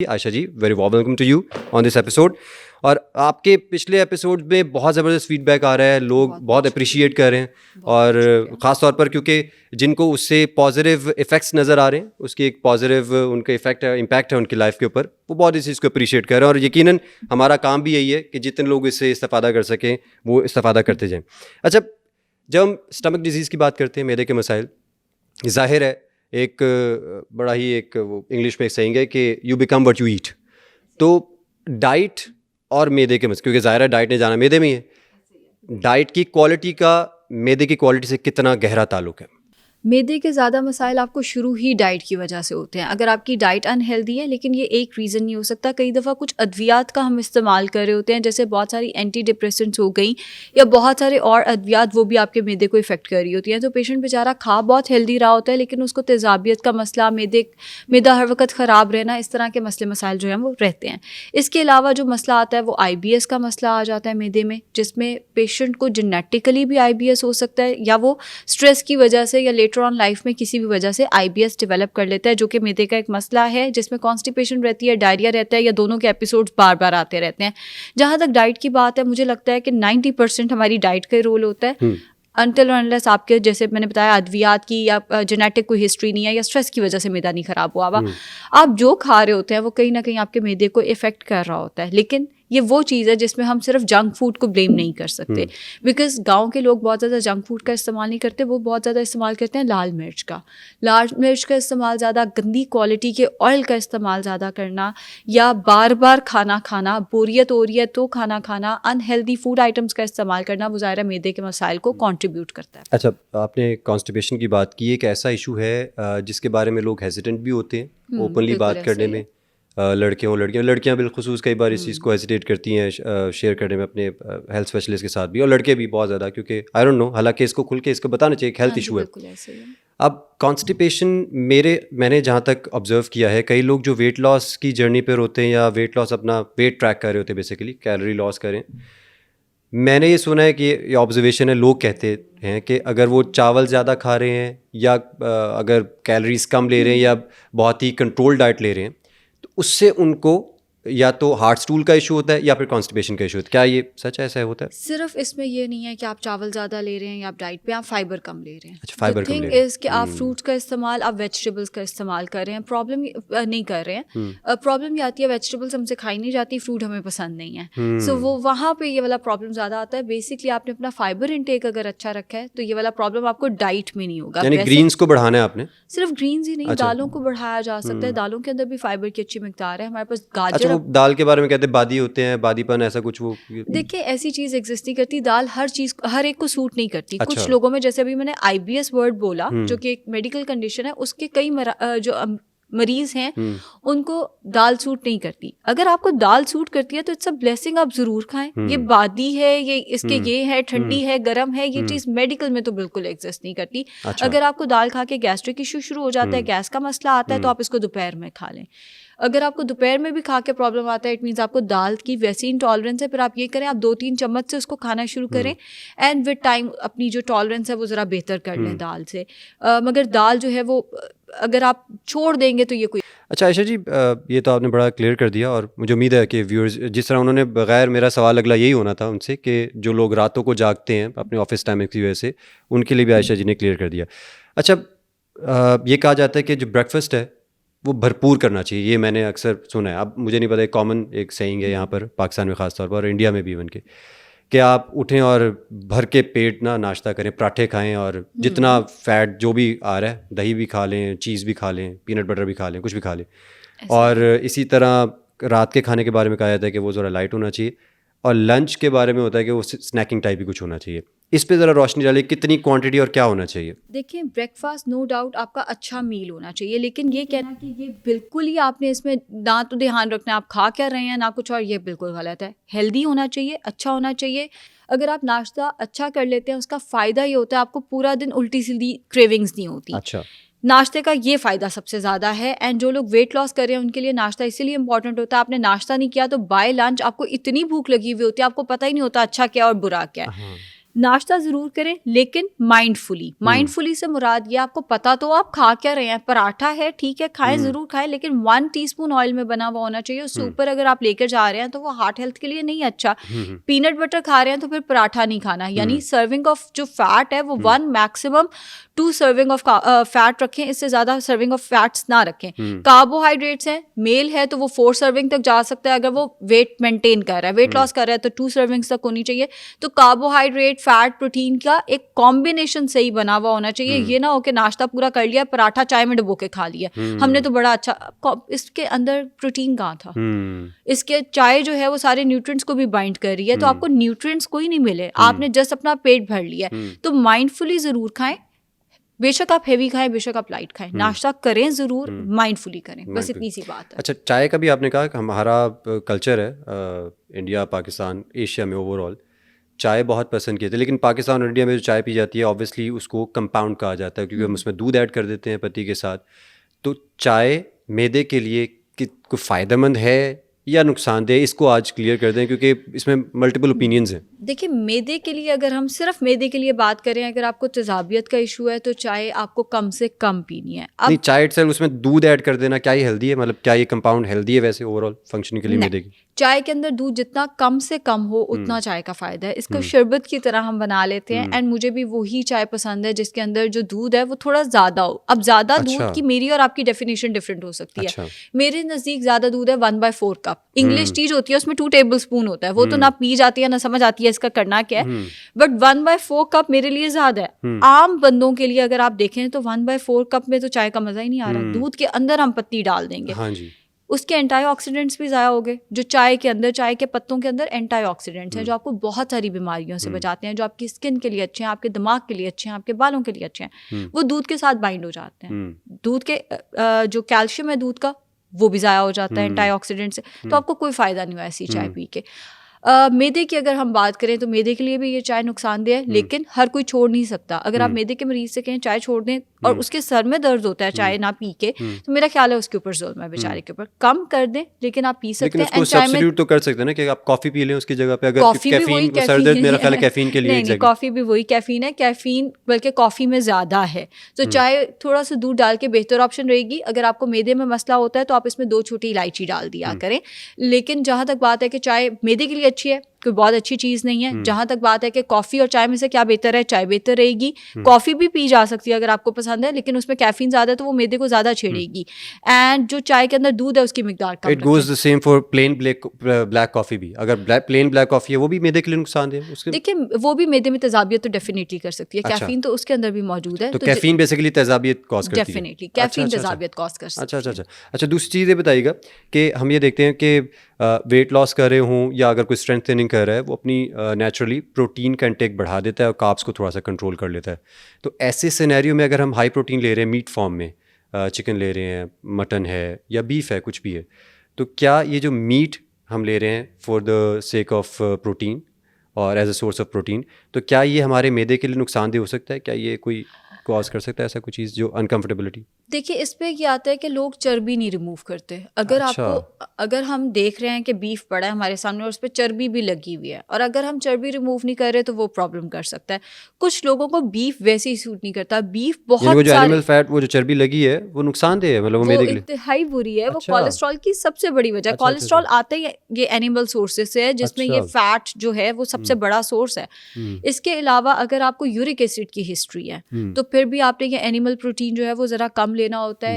Ayesha ji, very warm welcome to you on this episode. और आपके पिछले एपिसोड में बहुत ज़बरदस्त फीडबैक आ रहा है, लोग बहुत अप्रिशिएट कर रहे हैं और ख़ास तौर पर क्योंकि जिनको उससे पॉजिटिव इफ़ेक्ट्स नज़र आ रहे हैं, उसकी एक पॉजिटिव उनका इफेक्ट है, इम्पैक्ट है उनकी लाइफ के ऊपर, वो बहुत इस चीज़ को अप्रिशिएट कर रहे हैं। और यकीनन हमारा काम भी यही है कि जितने लोग इससे इस्तेफ़ादा कर सकें वो इस्तेफ़ादा करते जाएँ। अच्छा, जब हम स्टमक डिजीज़ की बात करते हैं, मैदे के मसाइल, ज़ाहिर है एक बड़ा ही एक वो इंग्लिश में एक सेइंग है कि you become what you eat. तो डाइट और मैदे के मसाइल, क्योंकि ज़ाहिर है डाइट ने जाना मैदे में ही है, डाइट की क्वालिटी का मैदे की क्वालिटी से कितना गहरा ताल्लुक है? मैदे के ज़्यादा मसाइल आपको शुरू ही डाइट की वजह से होते हैं। अगर आपकी डाइट अनहेल्दी है, लेकिन ये एक रीज़न नहीं हो सकता। कई दफ़ा कुछ अद्वियात का हम इस्तेमाल कर रहे होते हैं, जैसे बहुत सारी एंटी डिप्रेसेंट्स हो गई या बहुत सारे और अद्वियात, वो भी आपके मैदे को इफ़ेक्ट कर रही होती हैं। तो पेशेंट बेचारा खा बहुत हेल्दी रहा होता है, लेकिन उसको तेज़ाबियत का मसला, मैदा हर वक्त ख़राब रहना, इस तरह के मसले मसाइल जो हैं वो रहते हैं। इसके अलावा जो मसला आता है वो IBS का मसला आ जाता है मैदे में, जिसमें पेशेंट को जेनेटिकली भी IBS हो सकता है, या वो स्ट्रेस की वजह से या लेटर ऑन लाइफ में किसी भी वजह से IBS डेवलप कर लेता है, जो कि मैदे का एक मसला है, जिसमें कॉन्स्टिपेशन रहती है, डायरिया रहता है, या दोनों के एपिसोड्स बार बार आते रहते हैं। जहाँ तक डाइट की बात है, मुझे लगता है कि 90% हमारी डाइट का रोल होता है। अनटिल अनलेस आपके, जैसे मैंने बताया, अद्वियात की या जेनेटिक कोई हिस्ट्री नहीं है, या स्ट्रेस की वजह से मैदा नहीं खराब हुआ हुआ, आप जो खा रहे होते हैं वो कहीं ना कहीं आपके मैदे को इफेक्ट कर रहा होता है। लेकिन ये वो चीज़ है जिसमें हम सिर्फ जंक फूड को ब्लेम नहीं कर सकते, बिकॉज गांव के लोग बहुत ज़्यादा जंक फूड का इस्तेमाल नहीं करते, वो बहुत ज़्यादा इस्तेमाल करते हैं लाल मिर्च का इस्तेमाल ज़्यादा, गंदी क्वालिटी के ऑयल का इस्तेमाल ज़्यादा करना, या बार बार खाना खाना, बोरियत हो रही है तो खाना खाना, अनहेल्दी फूड आइटम्स का इस्तेमाल करना, वो ज़ाहिर मैदे के मसाइल को कॉन्ट्रीब्यूट करता है। अच्छा, आपने कॉन्स्टिपेशन की बात की, एक ऐसा इशू है जिसके बारे में लोग हेजिटेंट भी होते हैं ओपनली बात करने में, लड़कियां बिलखुसूस कई बार इस चीज़ को हेजिटेट करती हैं शेयर करने में अपने हेल्थ स्पेशलिस्ट के साथ भी, और लड़के भी बहुत ज़्यादा, क्योंकि आई डोंट नो, हालांकि इसको खुल के इसको बताना चाहिए, एक हेल्थ इशू है। अब कॉन्स्टिपेशन, मैंने जहाँ तक ऑब्जर्व किया है, कई लोग जो वेट लॉस की जर्नी पर होते हैं या वेट लॉस, अपना वेट ट्रैक कर रहे होते हैं, बेसिकली कैलोरी लॉस करें, मैंने ये सुना है कि ये ऑब्जर्वेशन है, लोग कहते हैं कि अगर वो चावल ज़्यादा खा रहे हैं या अगर कैलोरीज कम ले रहे हैं या बहुत ही कंट्रोल डाइट ले रहे हैं, तो उससे उनको या तो हार्ट स्टूल का इशू होता है या फिर कॉन्स्टिपेशन का इशू होता है। क्या ये सच ऐसा होता है? सिर्फ इसमें ये नहीं है कि आप चावल ज़्यादा ले रहे हैं या आप डाइट पे, आप फाइबर कम ले रहे हैं। अच्छा, फाइबर कम ले थिंग रहे हैं। इज़ कि आप फ्रूट्स का इस्तेमाल, आप वेजिटेबल्स का इस्तेमाल कर रहे हैं, प्रॉब्लम नहीं कर रहे हैं। प्रॉब्लम ये आती है, वेजिटेबल्स हमसे खाई नहीं जाती, फ्रूट हमें पसंद नहीं है, सो वो वहाँ पे ये वाला प्रॉब्लम ज़्यादा आता है। बेसिकली आपने अपना फाइबर इनटेक अगर अच्छा रखा है तो ये वाला प्रॉब्लम आपको डाइट में नहीं होगा। यानी ग्रीन्स को बढ़ाना है आपने? सिर्फ ग्रीन्स ही नहीं, दालों को बढ़ाया जा सकता है। दालों के अंदर भी फाइबर की अच्छी मिकदार है। हमारे पास अच्छा, गाजर, वो दाल के बारे में कहते हैं बादी होते हैं, बादीपन ऐसा कुछ, वो देखिए ऐसी चीज़ एग्जिस्ट नहीं करती। दाल हर एक को सूट नहीं करती। अच्छा। कुछ लोगों में, जैसे अभी मैंने IBS वर्ड बोला, जो कि एक मेडिकल कंडीशन है, उसके कई मरीज हैं, उनको दाल सूट नहीं करती। अगर आपको दाल सूट करती है तो इट्स अ ब्लेसिंग, आप जरूर खाएं। ये बादी है, ये इसके ये है, ठंडी है, गर्म है, ये चीज़ मेडिकल में तो बिल्कुल एग्जिस्ट नहीं करती। अच्छा। अगर आपको दाल खा के गैस्ट्रिक इशू शुरू हो जाता है, गैस का मसला आता है, तो आप इसको दोपहर में खा लें। अगर आपको दोपहर में भी खा के प्रॉब्लम आता है, इट मीन्स आपको दाल की वैसी इंटॉलरेंस है, फिर आप ये करें, आप 2-3 चम्मच से उसको खाना शुरू करें, एंड विद टाइम अपनी जो टॉलरेंस है वो ज़रा बेहतर कर लें दाल से। मगर दाल जो है वो अगर आप छोड़ देंगे तो ये कोई। अच्छा आयशा जी, ये तो आपने बड़ा क्लियर कर दिया, और मुझे उम्मीद है कि व्यूअर्स, जिस तरह उन्होंने, बगैर, मेरा सवाल अगला यही होना था उनसे कि जो लोग रातों को जागते हैं अपने ऑफिस टाइम की वजह से, उनके लिए भी आयशा जी ने क्लियर कर दिया। अच्छा, ये कहा जाता है कि जो ब्रेकफास्ट है वो भरपूर करना चाहिए, ये मैंने अक्सर सुना है। अब मुझे नहीं पता, एक कॉमन एक सेइंग है यहाँ पर पाकिस्तान में ख़ास तौर पर, और इंडिया में भी इवन के, कि आप उठें और भर के पेट ना नाश्ता करें, पराठे खाएं, और जितना फैट जो भी आ रहा है, दही भी खा लें, चीज़ भी खा लें, पीनट बटर भी खा लें, कुछ भी खा लें। और इसी तरह रात के खाने के बारे में कहा जाता है कि वो ज़रा लाइट होना चाहिए, और लंच के बारे में होता है कि वो स्नैकिंग टाइप भी कुछ होना चाहिए। इस पे ज़रा रोशनी डालिए, कितनी क्वांटिटी और क्या होना चाहिए? देखिए, ब्रेकफास्ट नो डाउट आपका अच्छा मील होना चाहिए, लेकिन ये कहना कि ये बिल्कुल ही आपने इसमें ना तो ध्यान रखना आप खा क्या रहे हैं ना कुछ और, ये बिल्कुल गलत है। हेल्दी होना चाहिए, अच्छा होना चाहिए। अगर आप नाश्ता अच्छा कर लेते हैं, उसका फ़ायदा ये होता है आपको पूरा दिन उल्टी सीधी क्रेविंग्स नहीं होती। अच्छा, नाश्ते का ये फ़ायदा सबसे ज़्यादा है। एंड जो लोग वेट लॉस कर रहे हैं उनके लिए नाश्ता इसीलिए इंपॉर्टेंट होता है। आपने नाश्ता नहीं किया तो बाय लंच आपको इतनी भूख लगी हुई होती है, आपको पता ही नहीं होता अच्छा क्या और बुरा क्या है। नाश्ता ज़रूर करें लेकिन माइंडफुली से मुराद ये आपको पता तो आप खा क्या रहे हैं। पराठा है ठीक है खाएं, ज़रूर खाएं, लेकिन 1 टीस्पून ऑयल में बना हुआ होना चाहिए। उससे ऊपर अगर आप लेकर जा रहे हैं तो वो हार्ट हेल्थ के लिए नहीं अच्छा। पीनट बटर खा रहे हैं तो फिर पराठा नहीं खाना। यानी सर्विंग ऑफ जो फैट है वो 1 मैक्सिमम 2 सर्विंग ऑफ फैट रखें, इससे ज़्यादा सर्विंग ऑफ फैट्स ना रखें। कार्बोहाइड्रेट्स हैं, मेल है तो वो 4 सर्विंग तक जा सकता है। अगर वो वेट मेंटेन कर रहा है, वेट लॉस कर रहा है तो 2 सर्विंग्स तक होनी चाहिए। तो कार्बोहाइड्रेट फैट प्रोटीन का एक कॉम्बिनेशन सही बना हुआ होना चाहिए। ये ना हो कि नाश्ता पूरा कर लिया, पराठा चाय में डुबो के खा लिया हमने तो बड़ा अच्छा, इसके अंदर प्रोटीन कहाँ था? इसके चाय जो है वो सारे न्यूट्रिएंट्स को भी बाइंड कर रही है, तो आपको न्यूट्रिएंट्स कोई नहीं मिले, आपने जस्ट अपना पेट भर लिया। तो माइंडफुली जरूर खाएं, बेशक आप हेवी खाएं, बेशक आप लाइट खाएं, नाश्ता करें जरूर, माइंडफुली करें, बस इतनी सी बात है। अच्छा, चाय का भी आपने कहा कि हमारा कल्चर है इंडिया, पाकिस्तान, एशिया में ओवरऑल चाय बहुत पसंद किए थे, लेकिन पाकिस्तान और इंडिया में जो चाय पी जाती है ऑब्वियसली उसको कंपाउंड कहा जाता है क्योंकि हम उसमें दूध ऐड कर देते हैं पत्ती के साथ। तो चाय मैदे के लिए कोई फ़ायदेमंद है या नुकसानदेह, इसको आज क्लियर कर दें क्योंकि इसमें मल्टीपल ओपिनियंस हैं। देखिए, मैदे के लिए अगर हम सिर्फ मैदे के लिए बात करें, अगर आपको तेजाबियत का इशू है तो चाय आपको कम से कम पीनी है। अब नहीं, चाय इटसेल्फ उसमें दूध ऐड कर देना क्या ये हेल्दी है? मतलब क्या ये कंपाउंड हेल्दी है वैसे ओवरऑल फंक्शनिंग के लिए मैदे की? चाय के अंदर दूध जितना कम से कम हो उतना चाय का फायदा है। इसको शरबत की तरह हम बना लेते हैं एंड मुझे भी वही चाय पसंद है जिसके अंदर जो दूध है वो थोड़ा ज्यादा हो। अब ज्यादा दूध की मेरी और आपकी डेफिनेशन डिफरेंट हो सकती है। मेरे नजदीक ज्यादा दूध है 1/4 कप। इंग्लिश टी होती है उसमें 2 टेबल स्पून होता है, वो तो ना पी जाती है ना समझ आती है इसका करना क्या है, बट 1/4 कप मेरे लिए ज्यादा है। आम बंदों के लिए अगर आप देखें तो 1/4 कप में तो चाय का मजा ही नहीं आ रहा। दूध के अंदर हम पत्ती डाल देंगे, हाँ जी, उसके एंटीऑक्सीडेंट्स भी ज़ाया हो गए। जो चाय के अंदर, चाय के पत्तों के अंदर एंटीऑक्सीडेंट्स हैं जो आपको बहुत सारी बीमारियों से बचाते हैं, जो आपकी स्किन के लिए अच्छे हैं, आपके दिमाग के लिए अच्छे हैं, आपके बालों के लिए अच्छे हैं, वो दूध के साथ बाइंड हो जाते हैं। दूध के जो कैल्शियम है दूध का वो भी ज़ाया हो जाता है एंटीऑक्सीडेंट से। तो आपको कोई फ़ायदा नहीं हुआ ऐसी चाय पी के। मैदे की अगर हम बात करें तो मैदे के लिए भी ये चाय नुकसानदेह है, लेकिन हर कोई छोड़ नहीं सकता। अगर आप मैदे के मरीज से कहें चाय छोड़ दें और उसके सर में दर्द होता है चाय ना पी के, तो मेरा ख्याल है उसके ऊपर जुल्म है बेचारे के ऊपर। कम कर दें, लेकिन आप पी सकते हैं। लेकिन उसको सब्स्टिट्यूट तो कर सकते हैं ना कि आप कॉफी पी लें उसकी जगह पे। अगर कैफीन, सर दर्द मेरा ख्याल है कैफीन के लिए नहीं, कॉफी भी वही कैफीन है, कैफीन बल्कि कॉफी में ज्यादा है। तो चाय थोड़ा सा दूध डाल के बेहतर ऑप्शन रहेगी। अगर आपको मैदे में मसला होता है तो आप इसमें 2 छोटी इलायची डाल दिया करें। लेकिन जहां तक बात है कि चाय मैदे के लिए अच्छी है, कोई बहुत अच्छी चीज़ नहीं है। जहां तक बात है कि कॉफ़ी और चाय में से क्या बेहतर है, चाय बेहतर रहेगी। कॉफ़ी भी पी जा सकती है अगर आपको पसंद है, लेकिन उसमें कैफीन ज़्यादा है तो वो मैदे को ज़्यादा छेड़ेगी। एंड जो चाय के अंदर दूध है उसकी मिकदार कम। It goes the same for plain black coffee भी। अगर प्लेन ब्लैक कॉफ़ी है वो भी मैदे के लिए नुकसान है उसके। देखिए, वो भी मैदे में तेजाबियत तो डेफिनेटली कर सकती है। कैफीन तो उसके अंदर भी मौजूद है। तो कैफीन बेसिकली तेजाबियत कॉज करती है। डेफिनेटली कैफीन तेजाबियत कॉज कर सकती है। अच्छा, दूसरी चीज़ ये बताइएगा कि हम ये देखते हैं कि वेट लॉस कर रहे हों या अगर कोई स्ट्रेंथ ट्रेनिंग कर रहा है, वो अपनी नेचुरली प्रोटीन का इंटेक बढ़ा देता है और कार्ब्स को थोड़ा सा कंट्रोल कर लेता है। तो ऐसे सिनेरियो में अगर हम हाई प्रोटीन ले रहे हैं मीट फॉर्म में, चिकन ले रहे हैं, मटन है या बीफ है, कुछ भी है, तो क्या ये जो मीट हम ले रहे हैं for the sake of protein और as a source of protein, तो क्या ये हमारे मैदे के लिए नुकसानदेह हो सकता है? क्या ये कोई कॉज कर सकता है ऐसा कोई चीज़ जो अनकम्फर्टेबिलिटी? देखिए, इस पे ये आता है कि लोग चर्बी नहीं रिमूव करते। अगर अगर हम देख रहे हैं कि बीफ पड़ा है हमारे सामने और उस पर चर्बी भी लगी हुई है, और अगर हम चर्बी रिमूव नहीं कर रहे तो वो प्रॉब्लम कर सकता है। कुछ लोगों को बीफ वैसे ही सूट नहीं करता। बीफ बहुत वो जो एनिमल फैट, वो जो चर्बी लगी है वो नुकसानदेह है, मतलब वो मैदे के लिए इंतहाई बुरी है। वो कोलेस्ट्रॉल की सबसे बड़ी वजह। कोलेस्ट्रॉल आता ही ये एनिमल सोर्सेज से है, जिसमें ये फैट जो है वो सबसे बड़ा सोर्स है। इसके अलावा अगर आपको यूरिक एसिड की हिस्ट्री है तो फिर भी आपने ये एनिमल प्रोटीन जो है वो ज़रा कम लेना होता है।